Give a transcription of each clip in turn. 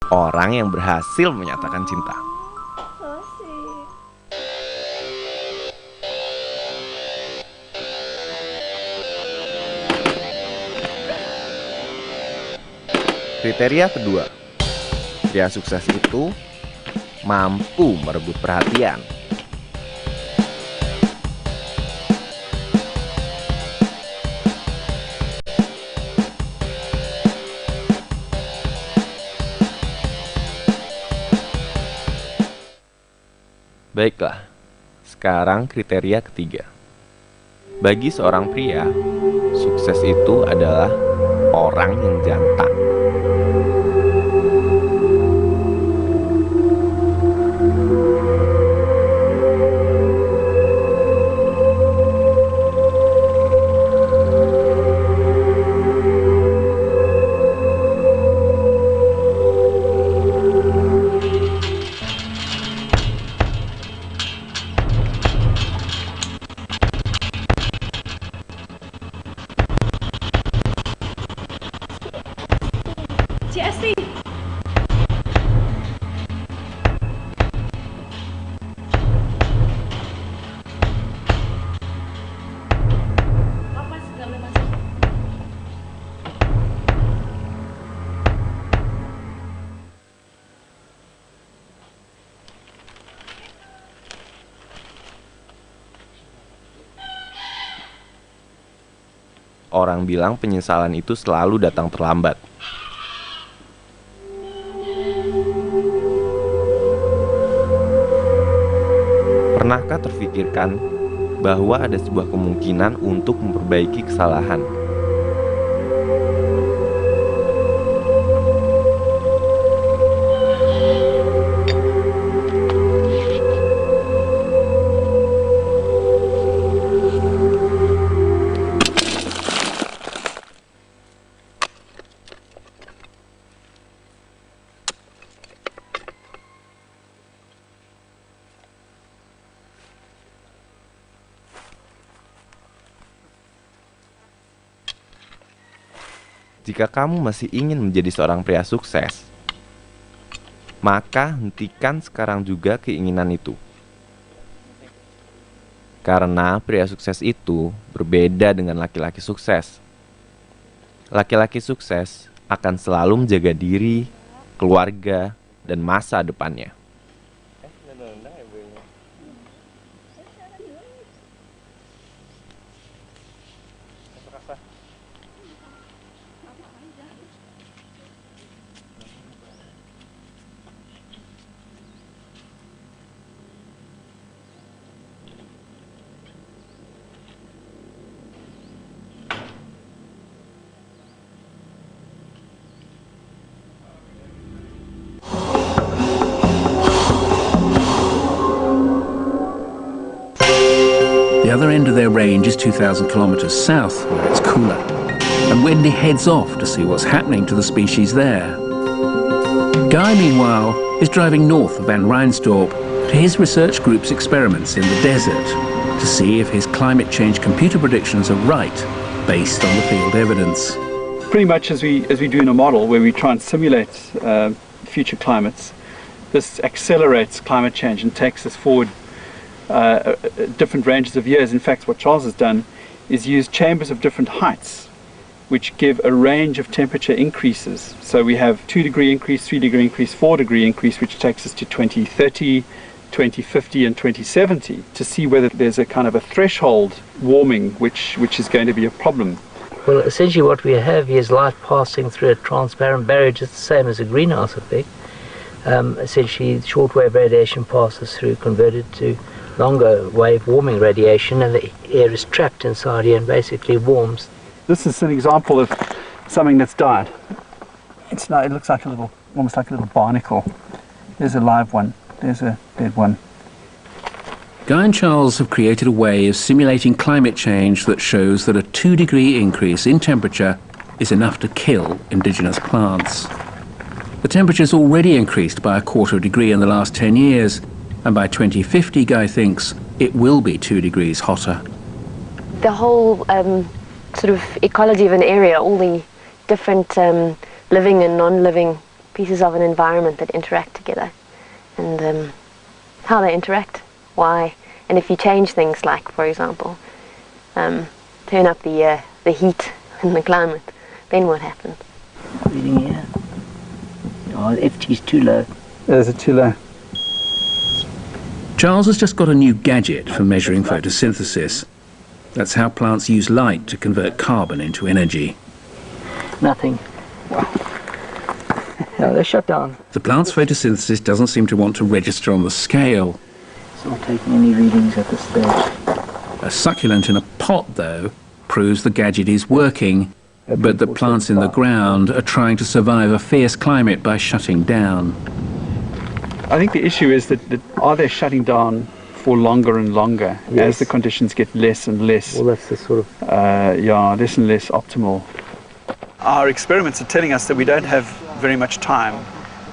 orang yang berhasil menyatakan cinta. Kriteria kedua, pria sukses itu mampu merebut perhatian. Baiklah, sekarang kriteria ketiga. Bagi seorang pria, sukses itu adalah orang yang jantan. Orang bilang penyesalan itu selalu datang terlambat. Pernahkah terfikirkan bahwa ada sebuah kemungkinan untuk memperbaiki kesalahan? Jika kamu masih ingin menjadi seorang pria sukses, maka hentikan sekarang juga keinginan itu. Karena pria sukses itu berbeda dengan laki-laki sukses. Laki-laki sukses akan selalu menjaga diri, keluarga, dan masa depannya. The other end of their range is 2,000 kilometers south, where it's cooler, and Wendy heads off to see what's happening to the species there. Guy, meanwhile, is driving north of Van Reinsdorp to his research group's experiments in the desert to see if his climate change computer predictions are right, based on the field evidence. Pretty much as we do in a model where we try and simulate future climates, this accelerates climate change and takes us forward different ranges of years. In fact, what Charles has done is use chambers of different heights which give a range of temperature increases. So we have 2-degree increase, 3-degree increase, 4-degree increase, which takes us to 2030, 2050 and 2070 to see whether there's a kind of a threshold warming which is going to be a problem. Well, essentially what we have is light passing through a transparent barrier, just the same as a greenhouse effect. Essentially shortwave radiation passes through, converted to longer wave warming radiation, and the air is trapped inside here and basically warms. This is an example of something that's died. It looks like almost like a little barnacle. There's a live one, there's a dead one. Guy and Charles have created a way of simulating climate change that shows that a 2-degree increase in temperature is enough to kill indigenous plants. The temperature's already increased by 1/4 degree in the last 10 years, and by 2050, Guy thinks, it will be 2 degrees hotter. The whole sort of ecology of an area, all the different living and non-living pieces of an environment that interact together, and how they interact, why, and if you change things like, for example, turn up the heat and the climate, then what happens? Reading here. Oh, the FT is too low. Is it too low? Charles has just got a new gadget for measuring photosynthesis. That's how plants use light to convert carbon into energy. Nothing. No, they're shut down. The plant's photosynthesis doesn't seem to want to register on the scale. It's not taking any readings at this stage. A succulent in a pot, though, proves the gadget is working, but that plants in the ground are trying to survive a fierce climate by shutting down. I think the issue is that are they shutting down for longer and longer as the conditions get less and less? Well, that's the sort of... less and less optimal. Our experiments are telling us that we don't have very much time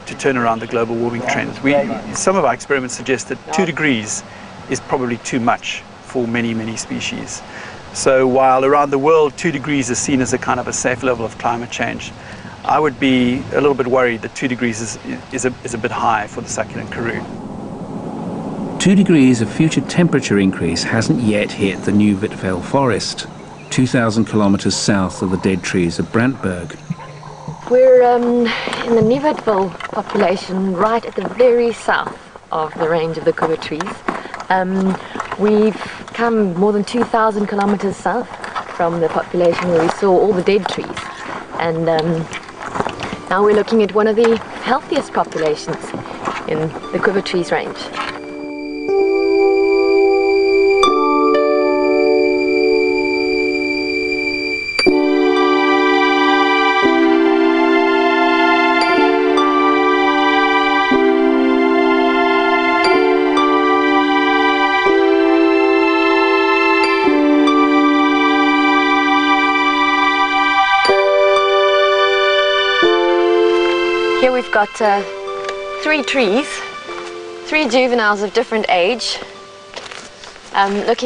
to turn around the global warming trends. Some of our experiments suggest that 2 degrees is probably too much for many, many species. So while around the world 2 degrees is seen as a kind of a safe level of climate change, I would be a little bit worried that 2 degrees is a bit high for the succulent karoo. 2 degrees of future temperature increase hasn't yet hit the New Wittfell forest, 2,000 kilometres south of the dead trees of Brantberg. We're in the New Wittfell population, right at the very south of the range of the kuva trees. We've come more than 2,000 kilometres south from the population where we saw all the dead trees. And now we're looking at one of the healthiest populations in the kuva trees range. Here we've got 3 trees, 3 juveniles of different age, looking